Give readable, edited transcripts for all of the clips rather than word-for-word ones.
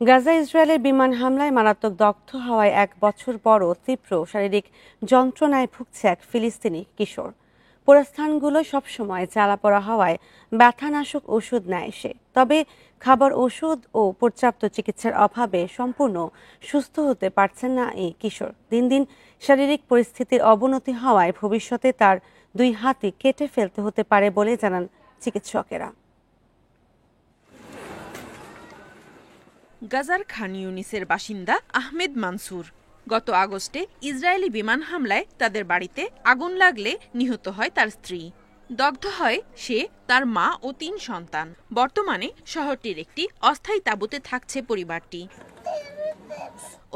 গাজায় ইসরায়েলের বিমান হামলায় মারাত্মক দগ্ধ হওয়ায় ১ বছর পরও তীব্র শারীরিক যন্ত্রণায় ভুগছে এক ফিলিস্তিনি কিশোর। পুরো স্থানগুলো সবসময় জ্বালা পোড়া হওয়ায় ব্যথানাশক ওষুধ নেয় সে। তবে খাবার, ওষুধ ও পর্যাপ্ত চিকিৎসার অভাবে সম্পূর্ণ সুস্থ হতে পারছেন না এই কিশোর। দিন দিন শারীরিক পরিস্থিতির অবনতি হওয়ায় ভবিষ্যতে তার 2 হাতই কেটে ফেলতে হতে পারে বলে জানান চিকিৎসকেরা। গাজার খান ইউনিসের বাসিন্দা আহমেদ মানসুর গত আগস্টে ইসরায়েলি বিমান হামলায় তাদের বাড়িতে আগুন লাগলে নিহত হয় তার স্ত্রী। দগ্ধ হয় সে, তার মা ও 3 সন্তান। বর্তমানে শহরটির একটি অস্থায়ী তাঁবুতে থাকছে পরিবারটি।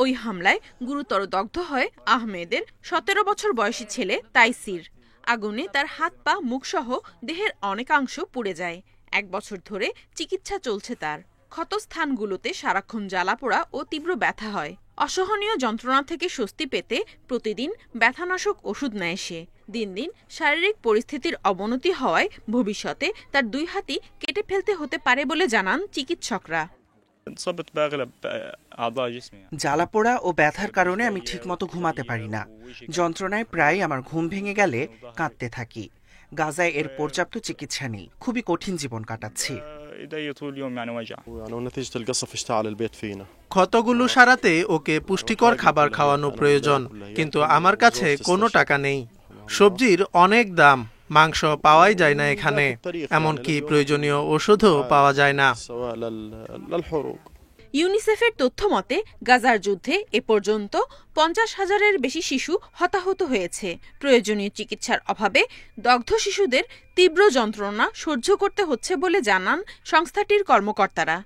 ওই হামলায় গুরুতর দগ্ধ হয় আহমেদের 17 বছর বয়সী ছেলে তাইসির। আগুনে তার হাত, পা, মুখসহ দেহের অনেকাংশ পুড়ে যায়। 1 বছর ধরে চিকিৎসা চলছে তার। ক্ষতস্থানগুলোতে সারাক্ষণ জ্বালাপোড়া ও তীব্র ব্যথা হয়। অসহনীয় যন্ত্রণা থেকে স্বস্তি পেতে প্রতিদিন ব্যথানাশক ওষুধ নেয় সে। দিন দিন শারীরিক পরিস্থিতির অবনতি হওয়ায় ভবিষ্যতে তার 2 হাতই কেটে ফেলতে হতে পারে বলে জানান চিকিৎসকরা। জ্বালাপোড়া ও ব্যথার কারণে আমি ঠিকমতো ঘুমাতে পারি না। যন্ত্রণায় প্রায় আমার ঘুম ভেঙে গেলে কাঁদতে থাকি। গাজায় এর পর্যাপ্ত চিকিৎসা নেই। খুবই কঠিন জীবন কাটাচ্ছি। ক্ষতগুলো সারাতে ওকে পুষ্টিকর খাবার খাওয়ানো প্রয়োজন, কিন্তু আমার কাছে কোনো টাকা নেই। সবজির অনেক দাম, মাংস পাওয়াই যায় না এখানে, এমনকি প্রয়োজনীয় ওষুধও পাওয়া যায় না। ইউনিসেফের তথ্য মতে গাজার যুদ্ধে এ পর্যন্ত 50,000-এর বেশি শিশু হতাহত হয়েছে। প্রয়োজনীয় চিকিৎসার অভাবে দগ্ধ শিশুদের তীব্র যন্ত্রণা সহ্য করতে হচ্ছে বলে জানান সংস্থাটির কর্মকর্তারা।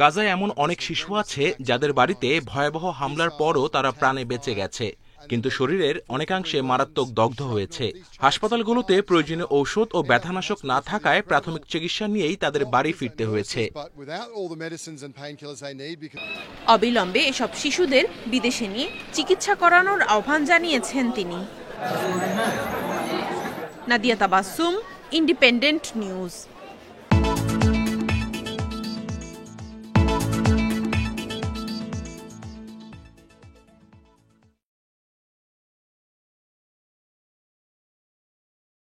গাজায় এমন অনেক শিশু আছে যাদের বাড়িতে ভয়াবহ হামলার পরও তারা প্রাণে বেঁচে গেছে, কিন্তু শরীরের অনেকাংশে মারাত্মক দগ্ধ হয়েছে। হাসপাতালগুলোতে প্রয়োজনীয় ঔষধ ও ব্যথানাশক না থাকায় প্রাথমিক চিকিৎসা নিয়েই তাদের বাড়ি ফিরতে হয়েছে। অবিলম্বে এসব শিশুদের বিদেশে নিয়ে চিকিৎসা করানোর আহ্বান জানিয়েছেন তিনি। Nadia Tabassum, independent news.